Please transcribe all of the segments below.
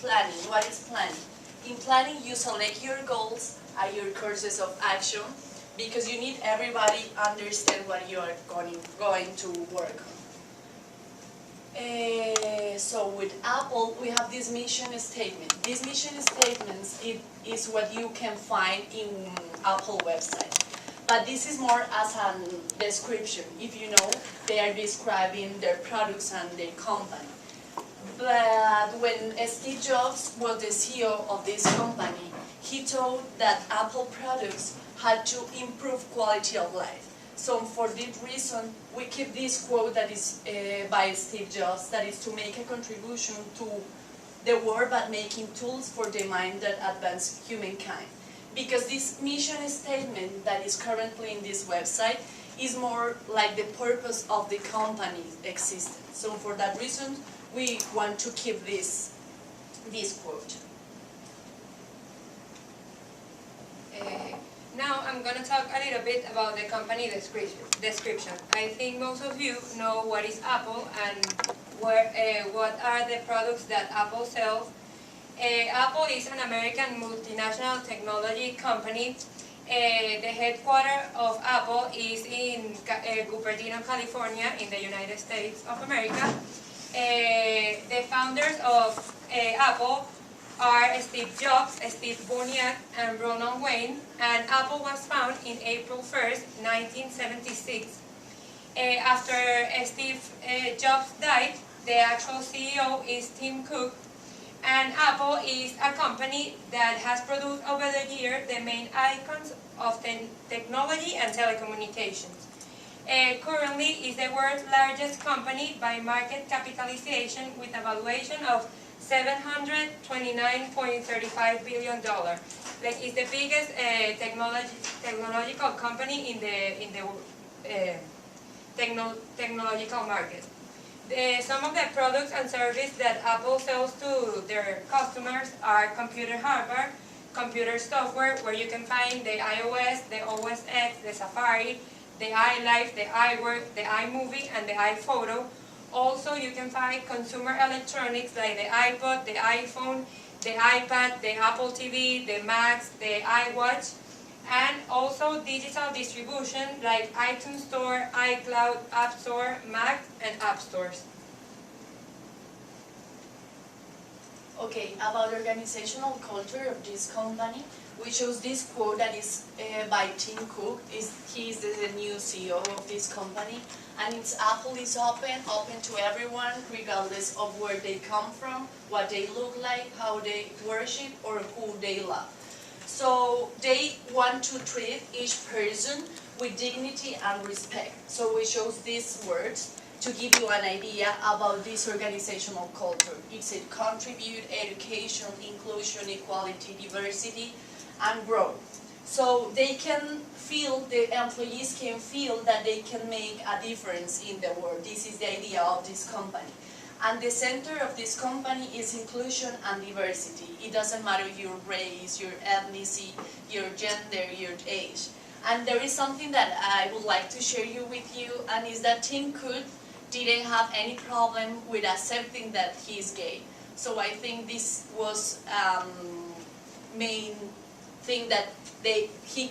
planning. What is planning? In planning, you select your goals and your courses of action because you need everybody understand what you are going to work on. So with Apple, we have this mission statement. This mission statements is what you can find in Apple website. But this is more as a description. If you know, they are describing their products and their company. But when Steve Jobs was the CEO of this company, he told that Apple products had to improve quality of life. So for this reason, we keep this quote that is by Steve Jobs, that is to make a contribution to the world by making tools for the mind that advance humankind. Because this mission statement that is currently in this website is more like the purpose of the company's existence. So for that reason, we want to keep this quote. Now I'm going to talk a little bit about the company description. I think most of you know what is Apple and what are the products that Apple sells. Apple is an American multinational technology company. The headquarters of Apple is in Cupertino, California, in the United States of America. The founders of Apple are Steve Jobs, Steve Wozniak, and Ronald Wayne, and Apple was founded in April 1st, 1976. After Steve Jobs died, the actual CEO is Tim Cook, and Apple is a company that has produced over the years the main icons of technology and telecommunications. Currently is the world's largest company by market capitalization with a valuation of $729.35 billion. Like, it's the biggest technological company in the technological market. Some of the products and services that Apple sells to their customers are computer hardware, computer software, where you can find the iOS, the OS X, the Safari, the iLife, the iWork, the iMovie, and the iPhoto. Also, you can find consumer electronics like the iPod, the iPhone, the iPad, the Apple TV, the Macs, the iWatch, and also digital distribution like iTunes Store, iCloud, App Store, Mac, and App Stores. Okay, about the organizational culture of this company, we chose this quote that is by Tim Cook. He is the new CEO of this company, and it's Apple is open to everyone, regardless of where they come from, what they look like, how they worship, or who they love. So they want to treat each person with dignity and respect. So we chose these words to give you an idea about this organizational culture. It's a contribute, education, inclusion, equality, diversity, and growth. So they can feel, the employees can feel that they can make a difference in the world. This is the idea of this company. And the center of this company is inclusion and diversity. It doesn't matter your race, your ethnicity, your gender, your age. And there is something that I would like to share with you, and is that Tim Cook didn't have any problem with accepting that he is gay. So I think this was main thing that he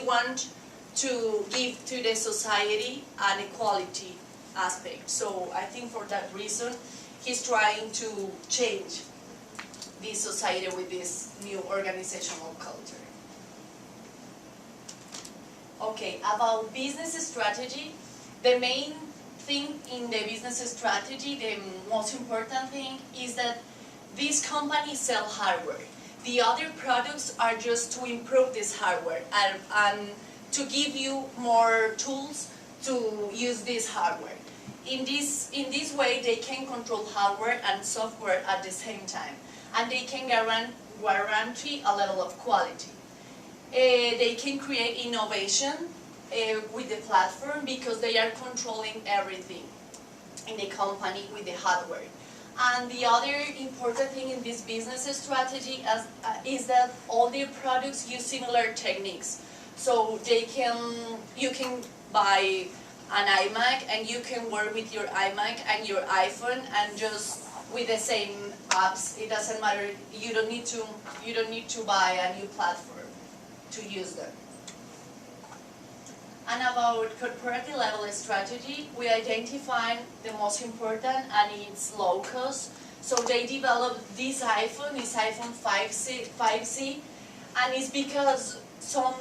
want to give to the society an equality aspect. So I think for that reason, he's trying to change this society with this new organizational culture. Okay, about business strategy, the main thing in the business strategy, the most important thing is that these companies sell hardware. The other products are just to improve this hardware and to give you more tools to use this hardware. In this way, they can control hardware and software at the same time, and they can guarantee a level of quality. They can create innovation with the platform because they are controlling everything in the company with the hardware. And the other important thing in this business strategy is that all their products use similar techniques. So you can buy an iMac and you can work with your iMac and your iPhone and just with the same apps. It doesn't matter. You don't need to buy a new platform to use them. And about corporate level strategy, we identified the most important, and it's low cost. So they developed this iPhone 5C, and it's because some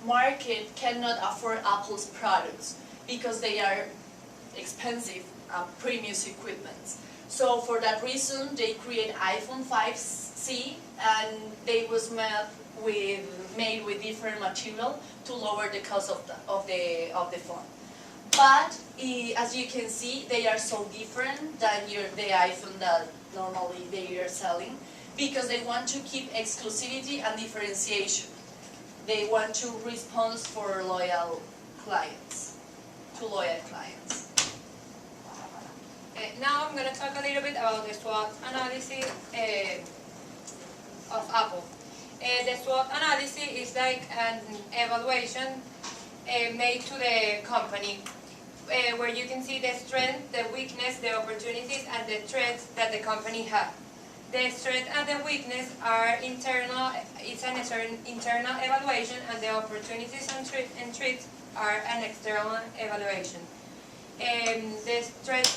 market cannot afford Apple's products because they are expensive premium equipment. So for that reason, they create iPhone 5C, and they was made with different material to lower the cost of the phone. But as you can see, they are so different than the iPhone that normally they are selling, because they want to keep exclusivity and differentiation. They want to respond for loyal clients, Now I'm going to talk a little bit about the SWOT analysis of Apple. The SWOT analysis is like an evaluation made to the company, where you can see the strength, the weakness, the opportunities, and the threats that the company has. The strength and the weakness are internal, it's an internal evaluation, and the opportunities and threats are an external evaluation. The strengths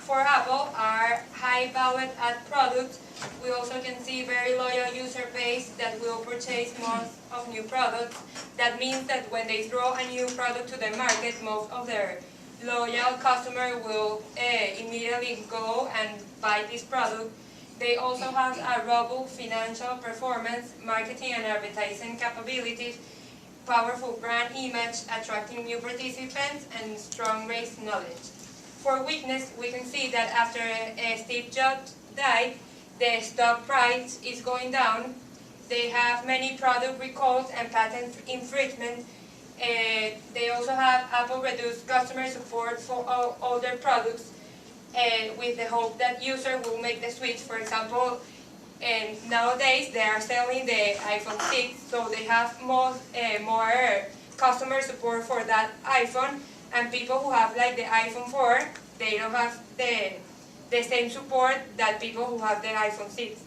for Apple are high value add products. We also can see very loyal user base that will purchase most of new products. That means that when they throw a new product to the market, most of their loyal customer will immediately go and buy this product. They also have a robust financial performance, marketing and advertising capabilities, powerful brand image, attracting new participants, and strong race knowledge. For weakness, we can see that after Steve Jobs died, the stock price is going down. They have many product recalls and patent infringement. They also have Apple reduced customer support for all their products, with the hope that user will make the switch. For example, nowadays they are selling the iPhone 6, so they have more customer support for that iPhone, and people who have like the iPhone 4, they don't have the same support that people who have the iPhone 6.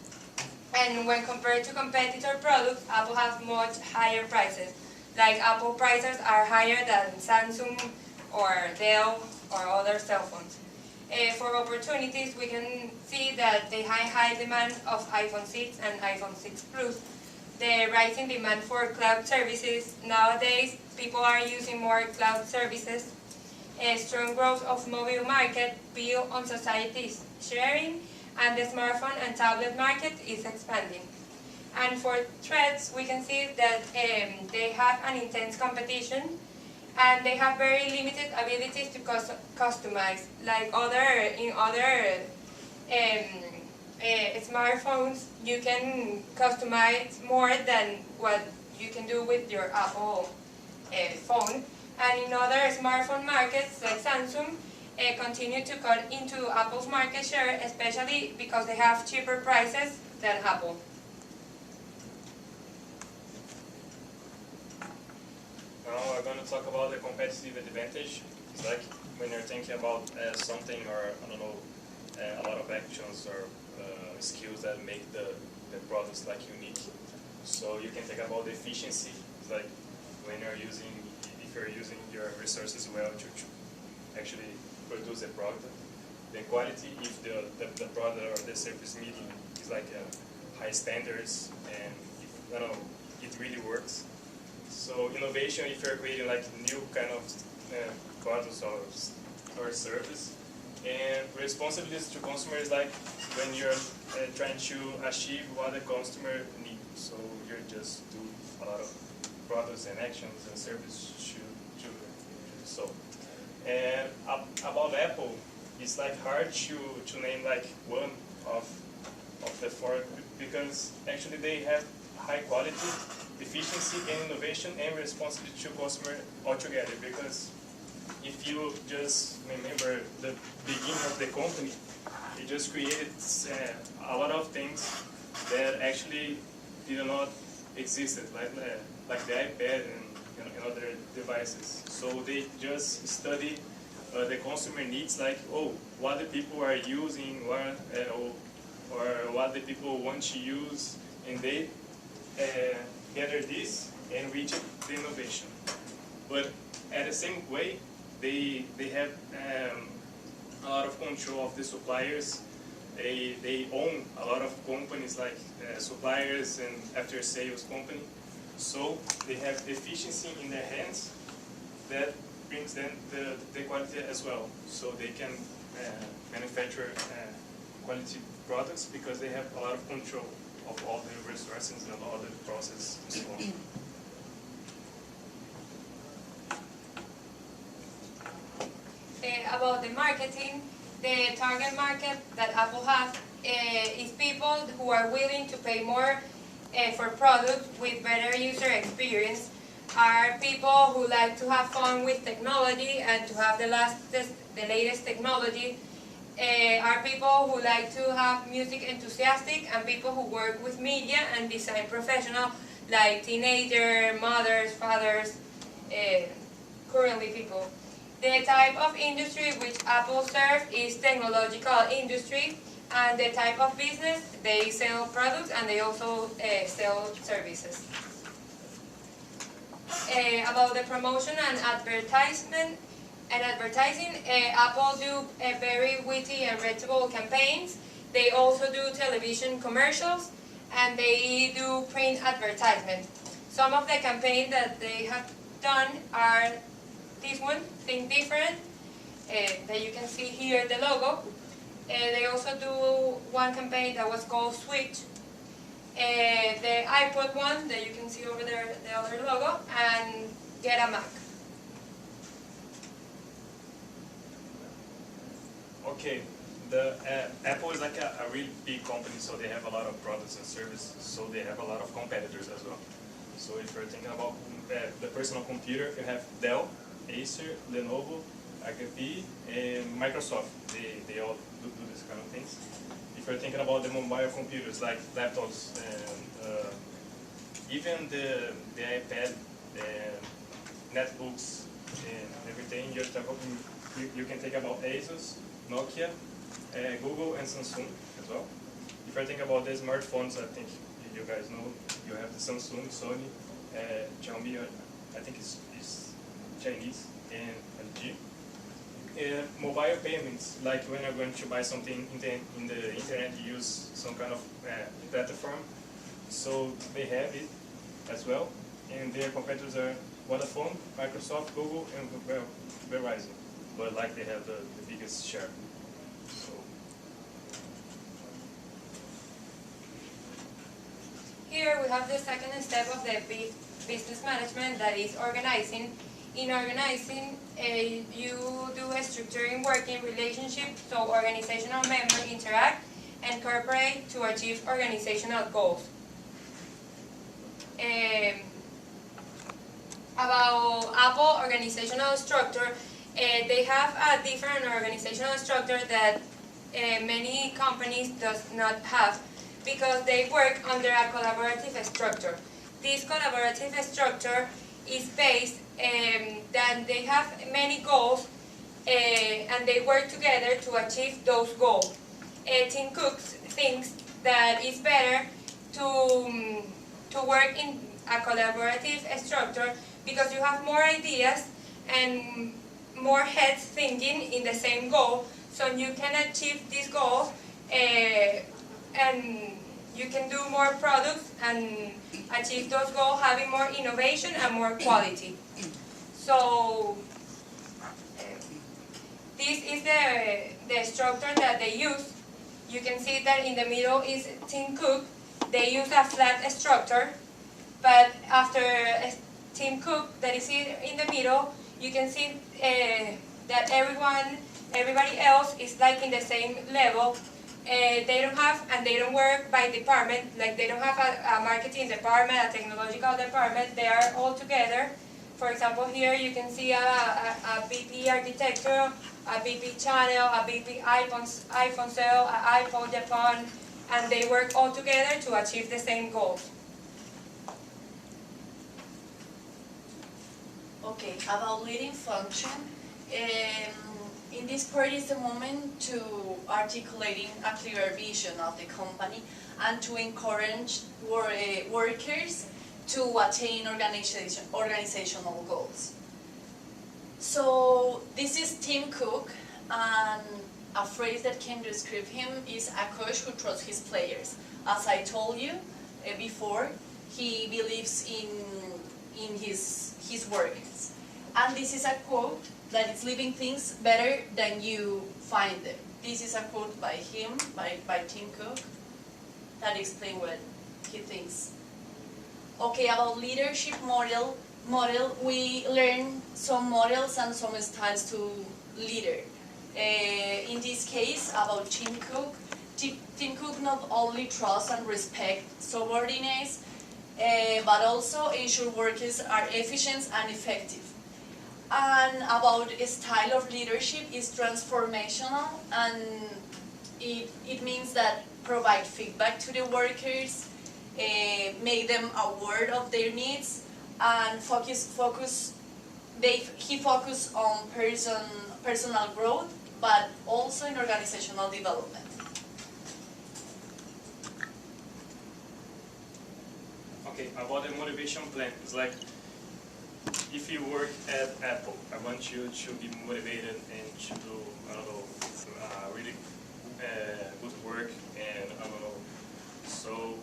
And when compared to competitor products, Apple has much higher prices. Like Apple prices are higher than Samsung or Dell or other cell phones. For opportunities, we can see that the high demand of iPhone 6 and iPhone 6 Plus, the rising demand for cloud services. Nowadays, people are using more cloud services. A strong growth of mobile market built on society's sharing, and the smartphone and tablet market is expanding. And for threats, we can see that they have an intense competition, and they have very limited abilities to customize. Like in other smartphones, you can customize more than what you can do with your Apple phone. And in other smartphone markets, like Samsung, continue to cut into Apple's market share, especially because they have cheaper prices than Apple. Now we're going to talk about the competitive advantage. It's like when you're thinking about something, or I don't know, a lot of actions or skills that make the products like unique. So you can think about the efficiency. It's like when you're if you're using your resources well to actually produce a product. The quality, if the product or the service meeting is like high standards, and if, I don't know, it really works. So innovation, if you're creating like new kind of products or service, and responsibilities to consumers, like when you're trying to achieve what the customer needs. So you're just do a lot of products and actions and services to so. And about Apple, it's like hard to name like one of the four, because actually they have high quality, efficiency and innovation and responsibility to customer altogether. Because if you just remember the beginning of the company, it just created a lot of things that actually did not existed, like the iPad and other devices. So they just study the consumer needs, like, oh, what the people are using, or what the people want to use, and they gather this and reach the innovation. But at the same way, they have a lot of control of the suppliers. They own a lot of companies like suppliers and after sales company. So they have efficiency in their hands that brings them the quality as well. So they can manufacture quality products because they have a lot of control of all the resources and all the process and so on. About the marketing, the target market that Apple has is people who are willing to pay more for products with better user experience, are people who like to have fun with technology and to have the latest technology, are people who like to have music enthusiastic, and people who work with media and design professional like teenager, mothers, fathers, currently people. The type of industry which Apple serves is technological industry, and the type of business, they sell products and they also sell services. About the promotion and advertising, Apple do very witty and readable campaigns. They also do television commercials, and they do print advertisement. Some of the campaigns that they have done are this one, Think Different, that you can see here the logo. They also do one campaign that was called Switch, the iPod one that you can see over there, the other logo, and Get a Mac. Okay, Apple is like a really big company, so they have a lot of products and services, so they have a lot of competitors as well. So if you're thinking about the personal computer, you have Dell, Acer, Lenovo, HP, and Microsoft. They all do this kind of things. If you're thinking about the mobile computers like laptops and even the iPad and netbooks and everything, you can think about Asus, Nokia, Google, and Samsung as well. If you're thinking about the smartphones, I think you guys know you have the Samsung, Sony, Xiaomi, I think it's Chinese, and LG. Mobile payments, like when you're going to buy something in the internet, you use some kind of platform. So they have it as well, and their competitors are Vodafone, Microsoft, Google, and Verizon. But like they have the biggest share. So. Here we have the second step of the business management, that is organizing. In organizing, you do a structuring working relationship, so organizational members interact and cooperate to achieve organizational goals. About Apple organizational structure, they have a different organizational structure that many companies does not have, because they work under a collaborative structure. This collaborative structure is based that they have many goals and they work together to achieve those goals. Tim Cook thinks that it's better to work in a collaborative structure because you have more ideas and more heads thinking in the same goal, so you can achieve this goal and you can do more products and achieve those goals, having more innovation and more quality. So this is the structure that they use. You can see that in the middle is Tim Cook. They use a flat structure, but after Tim Cook that is in the middle, you can see that everybody else is like in the same level. They don't have, and they don't work by department, like they don't have a marketing department, a technological department. They are all together. For example, here you can see a VP architecture, a VP channel, a VP iPhone sale, an iPhone Japan, and they work all together to achieve the same goals. Okay, about leading function, in this part is the moment to articulating a clear vision of the company and to encourage workers to attain organizational goals. So this is Tim Cook, and a phrase that can describe him is a coach who trusts his players. As I told you before, he believes in his workers. And this is a quote that is leaving things better than you find them. This is a quote by him, by Tim Cook, that explains what he thinks. Okay, about leadership model, we learn some models and some styles to leader. In this case, about Tim Cook, Tim Cook not only trusts and respects subordinates, but also ensure workers are efficient and effective. And about a style of leadership is transformational, and it means that provide feedback to the workers, make them aware of their needs, and he focus on personal growth, but also in organizational development. Okay, about the motivation plan, it's like if you work at Apple, I want you to be motivated and to do, I don't know, really good work, and I don't know. So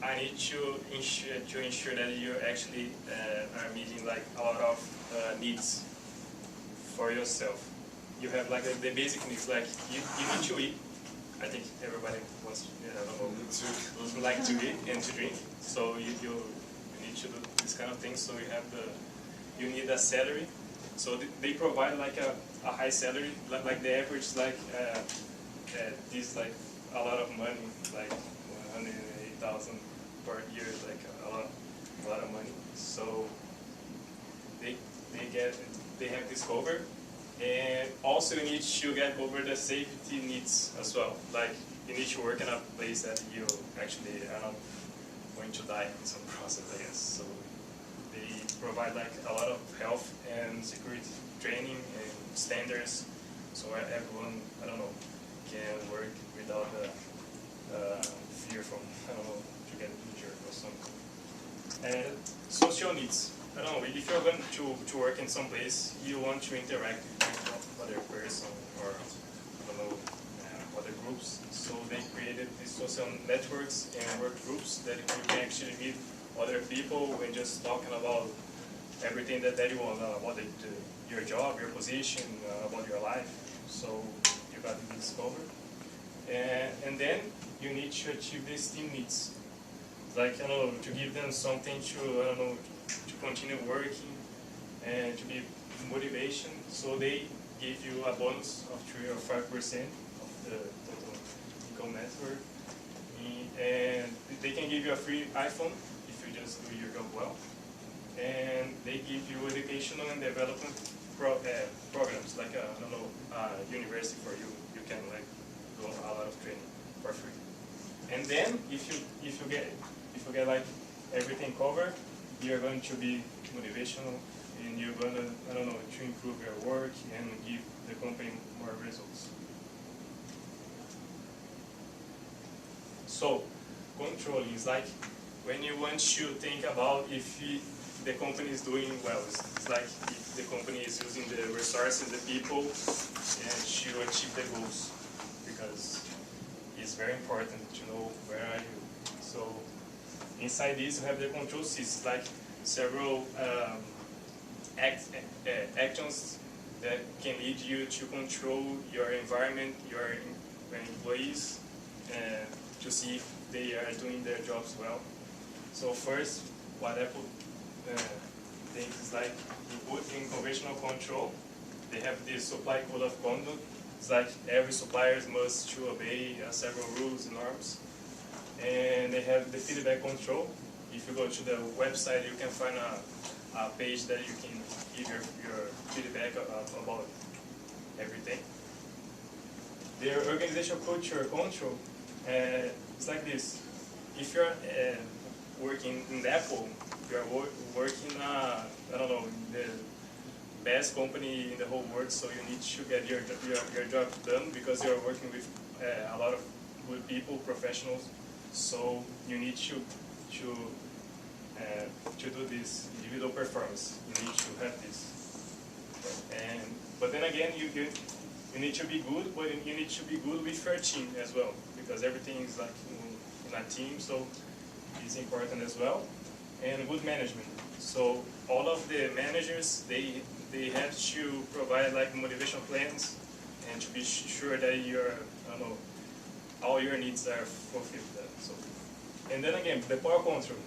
I need to ensure that you actually are meeting like a lot of needs for yourself. You have like the basic needs, like you need to eat. I think everybody wants, I don't know, would like to eat and to drink. So you need to do this kind of things. So you need a salary. So they provide like a high salary, like the average like this like a lot of money, like 108,000 per year, is like a lot of money. So they have this covered. And also you need to get over the safety needs as well. Like you need to work in a place that you actually are not going to die in some process, I guess. So they provide like a lot of health and security training and standards, so everyone, I don't know, can work without the fear from, I don't know, to get injured or something. And social needs. I don't know, if you're going to work in some place, you want to interact with other person or, I don't know, other groups. So they created these social networks and work groups that you can actually meet other people and just talking about everything that you want, about your job, your position, about your life. So you got this covered. And then you need to achieve these team needs. Like, I don't know, to give them something to, I don't know, to continue working and to give motivation. So they give you a bonus of 3 or 5% of the total income network. And they can give you a free iPhone if you just do your job well. And they give you educational and development programs, like I don't know, university for you. You can like do a lot of training for free. And then if you get like everything covered, you're going to be motivational, and you're going to, I don't know, to improve your work and give the company more results. So controlling is like when you want to think about if the company is doing well. It's like if the company is using the resources, the people, and to achieve the goals, because it's very important to know where are you. So inside this you have the control systems, like several actions that can lead you to control your environment, your employees, to see if they are doing their jobs well. So first, what Apple thinks is like you put in conventional control. They have this supply code of conduct. It's like every supplier must to obey several rules and norms. And they have the feedback control. If you go to the website, you can find a page that you can give your feedback about everything. Their organizational culture control, it's like this. If you're working in Apple, you're working, I don't know, best company in the whole world, so you need to get your job done because you're working with a lot of good people, professionals. So you need to do this individual performance. You need to have this. But then again, you need to be good, but you need to be good with your team as well, because everything is like in a team, so it's important as well. And good management. So all of the managers, they have to provide like motivation plans and to be sure that all your needs are fulfilled. So, and then again, the power control.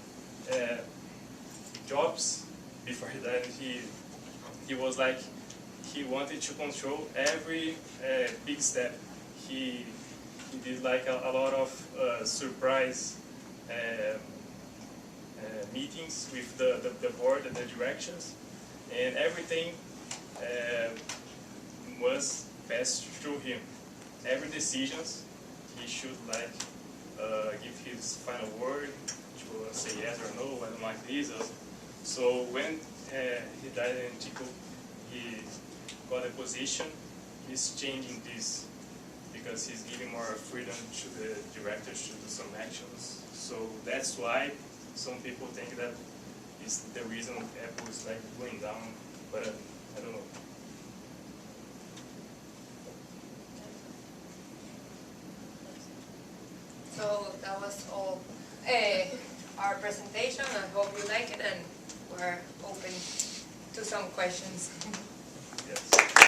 Jobs, before that, he was like, he wanted to control every big step. He did like a lot of surprise meetings with the board and the directions, and everything was passed through him. Every decisions, he should like give his final word to say yes or no, I don't like this. So when he died in Chico, he got a position. He's changing this because he's giving more freedom to the directors to do some actions. So that's why some people think that is the reason Apple is like going down, but I don't know. So that was all our presentation. I hope you like it, and we're open to some questions.